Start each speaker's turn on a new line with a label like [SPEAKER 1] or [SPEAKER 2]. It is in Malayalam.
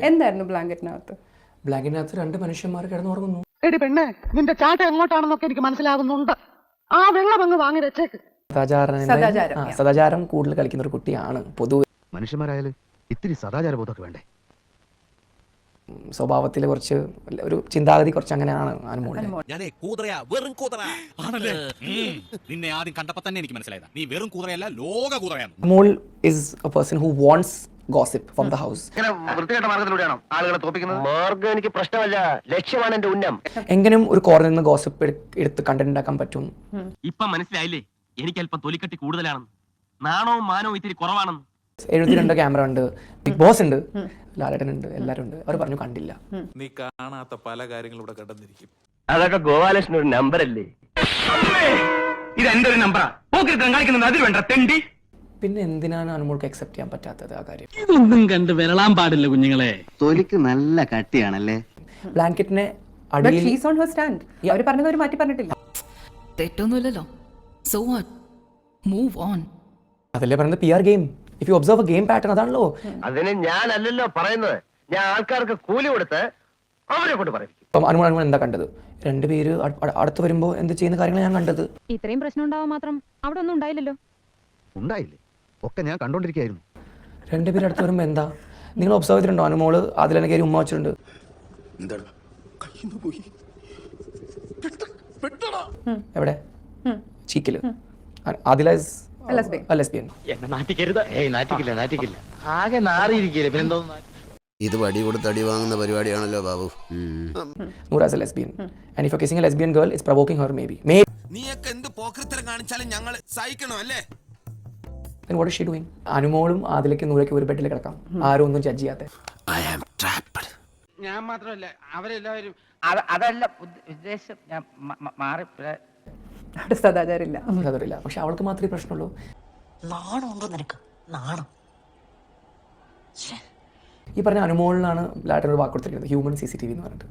[SPEAKER 1] എന്തായിരുന്നു ബ്ലാങ്കറ്റിനകത്ത്?
[SPEAKER 2] ബ്ലാങ്കിനകത്ത് 2 മനുഷ്യന്മാർ കിടന്നുറങ്ങുന്നു.
[SPEAKER 3] എടി പെണ്ണെ, നിന്റെ ചാട്ട എങ്ങോട്ടാണെന്നൊക്കെ എനിക്ക് മനസ്സിലാകുന്നുണ്ട്. ആ വെള്ളം അങ്ങ് വാങ്ങി വെച്ചേക്ക്.
[SPEAKER 2] സദാചാരം കൂടുതൽ കളിക്കുന്ന ഒരു കുട്ടിയാണ് പൊതുവെ.
[SPEAKER 4] മനുഷ്യന്മാരായാലും ഇത്തിരി സദാചാര ബോധമൊക്കെ വേണ്ടേ?
[SPEAKER 2] സ്വഭാവത്തിൽ കുറച്ച് ഒരു ചിന്താഗതി കുറച്ച് അങ്ങനെയാണ് അനുമോളിന്.
[SPEAKER 5] നിന്നെ ആദ്യം കണ്ടപ്പോ തന്നെ എനിക്ക് മനസ്സിലായതാ നീ വെറും കൂതറയല്ല, ലോക കൂതറയാണ്.
[SPEAKER 2] Anumol is a person who wants gossip from the house.
[SPEAKER 4] വൃത്തികെട്ട മാർഗത്തിലൂടെയാണോ ആളുകളെ തോപ്പിക്കുന്നത്? മാർഗം എനിക്ക് പ്രശ്നമല്ല, ലക്ഷ്യമാണ് എന്റെ ഉന്നം.
[SPEAKER 2] എങ്കിലും ഒരു കോർണറിൽ നിന്ന് ഗോസിപ്പ് എടുത്ത് കണ്ടന്റ് ഉണ്ടാക്കാൻ പറ്റും.
[SPEAKER 6] ഇപ്പൊ മനസ്സിലായില്ലേ എനിക്ക് അല്പം തൊലിക്കട്ടി കൂടുതലാണെന്ന്, നാണവും മാനവും ഇത്തിരി കുറവാണെന്ന്.
[SPEAKER 2] 72 ക്യാമറ ഉണ്ട്, ബിഗ് ബോസ് ഉണ്ട്, ലാലേട്ടൻ ഉണ്ട്, എല്ലാരും ഉണ്ട്. അവർ പറഞ്ഞു കണ്ടില്ല.
[SPEAKER 7] നീ കാണാത്ത പല കാര്യങ്ങളും ഇവിടെ കണ്ടെന്നിരിക്കും.
[SPEAKER 4] അതൊക്കെ ഗോപാലകൃഷ്ണൻ ഒരു നമ്പർ അല്ലേ? ഇത് എന്റെ ഒരു നമ്പറാ. കാണിക്കുന്നത് അതിൽ വേണ്ട തെണ്ടി.
[SPEAKER 2] പിന്നെ എന്തിനാണ് അനുമോൾക്ക് അക്സെപ്റ്റ് ചെയ്യാൻ പറ്റാത്തത് ആ കാര്യം?
[SPEAKER 6] ഇതൊന്നും കണ്ട് വിരളാൻ പാടില്ല കുഞ്ഞുങ്ങളെ.
[SPEAKER 8] തൊലിക്ക് നല്ല കട്ടിയാണല്ലേ.
[SPEAKER 2] ബ്ലാങ്കറ്റിനെ
[SPEAKER 1] അവർ പറഞ്ഞത് ഒരു മാറ്റി പറഞ്ഞിട്ടില്ല.
[SPEAKER 9] തെറ്റൊന്നുമില്ലല്ലോ. So what, move on.
[SPEAKER 2] അതല്ലേ പറയുന്നത് PR game. If you observe game pattern അതാണല്ലോ.
[SPEAKER 4] അതിന് ഞാനല്ലല്ലോ പറയുന്നത്, ഞാൻ ആൾക്കാർക്ക് കൂലി കൊടുത്ത് അവരെ കൊണ്ട് പറയും.
[SPEAKER 2] ഇപ്പം അനുമോൾ എന്താ കണ്ടത്? 2 പേര് അടുത്ത് വരുമ്പോ എന്ത് ചെയ്യുന്ന കാര്യങ്ങൾ ഞാൻ കണ്ടത്.
[SPEAKER 10] ഇത്രയും പ്രശ്നം ഉണ്ടാവാൻ മാത്രം അവിടെ ഒന്നും ഉണ്ടായില്ലല്ലോ.
[SPEAKER 4] ഉണ്ടായില്ലേ? ഒക്കെ ഞാൻ കണ്ടോണ്ടിരിക്കുകയായിരുന്നു.
[SPEAKER 2] 2 പേര് അടുത്ത് വരുമ്പോ എന്താ നിങ്ങൾ ഒബ്സർവ് ചെയ്തിട്ടുണ്ടോ? അനുമോള് അതിലെ കയറി ഉമ്മ വെച്ചിട്ടുണ്ട്. എവിടെ? ചീക്കില്. ലെസ്ബിയൻ.
[SPEAKER 6] ആകെ നാറിയിരിക്കില്ലേ പിന്നെന്തോ.
[SPEAKER 8] ഇത് വടി കൊടുത്ത് അടി വാങ്ങുന്ന പരിപാടിയാണല്ലോ Babu.
[SPEAKER 2] Noor as a lesbian. And if you're kissing a lesbian girl, it's provoking her maybe.
[SPEAKER 7] നീയൊക്കെ എന്ത് പോക്കൃത്തരം കാണിച്ചാലും ഞങ്ങൾ സഹിക്കണോ അല്ലേ?
[SPEAKER 2] Then what is she doing? അനുമോളും അതിലേക്ക് നൂരയ്ക്ക് ഒരു ബെഡിൽ കിടക്കാം, ആരും ഒന്നും ജഡ്ജ് ചെയ്യാതെ.
[SPEAKER 3] ഞാൻ മാത്രമല്ല അവരെല്ലാവരും.
[SPEAKER 6] അതല്ല ഉദ്ദേശം, ഞാൻ മാറി.
[SPEAKER 1] അവിടെ സദാചാരമില്ല.
[SPEAKER 2] അതറിയില്ല, പക്ഷെ അവൾക്ക് മാത്രമേ പ്രശ്നമുള്ളൂ.
[SPEAKER 9] നാണമുണ്ടോ നിനക്ക്? നാണം.
[SPEAKER 2] ഈ പറഞ്ഞ അനുമോളിനാണ് ലാലേട്ടൻ ഒരു വാക്ക് കൊടുത്തിരിക്കുന്നത്, ഹ്യൂമൻ CCTV എന്ന് പറഞ്ഞിട്ട്.